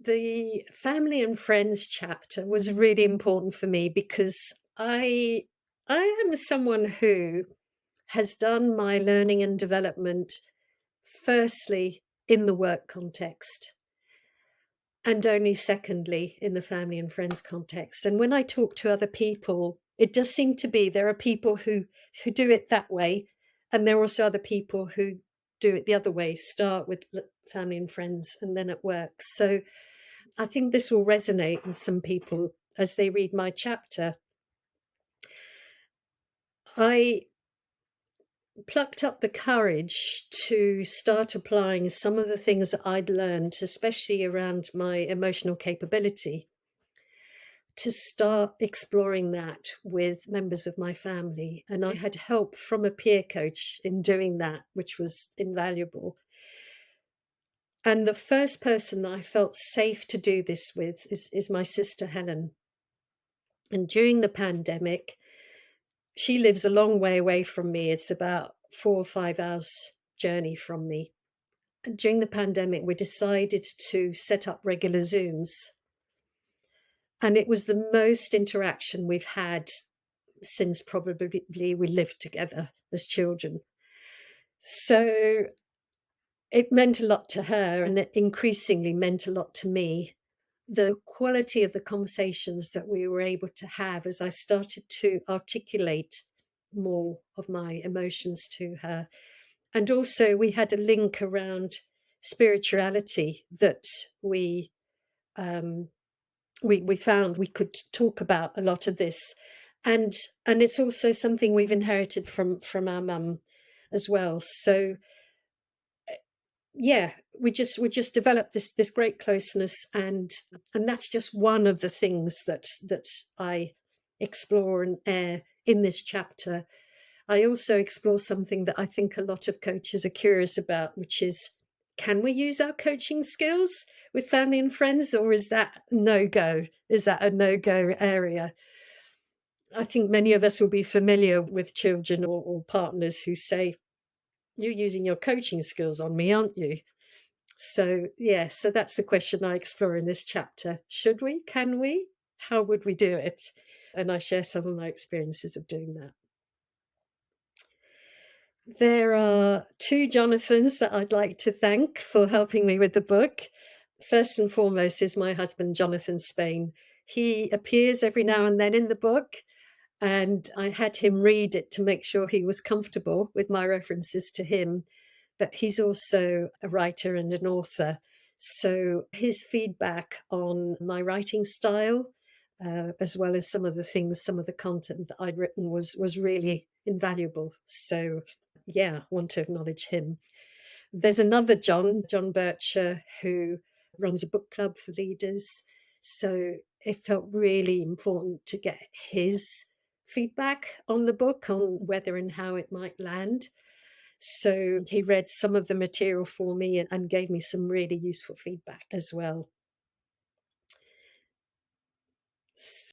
The family and friends chapter was really important for me because I am someone who has done my learning and development firstly in the work context and only secondly in the family and friends context. And when I talk to other people, it does seem to be there are people who do it that way, and there are also other people who do it the other way, start with family and friends and then at work. So I think this will resonate with some people as they read my chapter. I plucked up the courage to start applying some of the things that I'd learned, especially around my emotional capability, to start exploring that with members of my family. And I had help from a peer coach in doing that, which was invaluable. And the first person that I felt safe to do this with is my sister Helen. And during the pandemic, she lives a long way away from me. It's about 4 or 5 hours journey from me. And during the pandemic, we decided to set up regular Zooms. And it was the most interaction we've had since probably we lived together as children. So it meant a lot to her, and it increasingly meant a lot to me. The quality of the conversations that we were able to have as I started to articulate more of my emotions to her. And also we had a link around spirituality that um, we found we could talk about a lot of this. And it's also something we've inherited from our mum as well. So yeah, we just developed this great closeness, and that's just one of the things that I explore and air in this chapter. I also explore something that I think a lot of coaches are curious about, which is, can we use our coaching skills with family and friends, or is that no go? Is that a no go area? I think many of us will be familiar with children or partners who say, you're using your coaching skills on me, aren't you? So, yeah, so that's the question I explore in this chapter. Should we? Can we? How would we do it? And I share some of my experiences of doing that. There are two Jonathans that I'd like to thank for helping me with the book. First and foremost is my husband, Jonathan Spain. He appears every now and then in the book, and I had him read it to make sure he was comfortable with my references to him. But he's also a writer and an author. So his feedback on my writing style, as well as some of the content that I'd written was really invaluable. So yeah, I want to acknowledge him. There's another John Bircher, who runs a book club for leaders. So it felt really important to get his feedback on the book, on whether and how it might land. So he read some of the material for me and gave me some really useful feedback as well.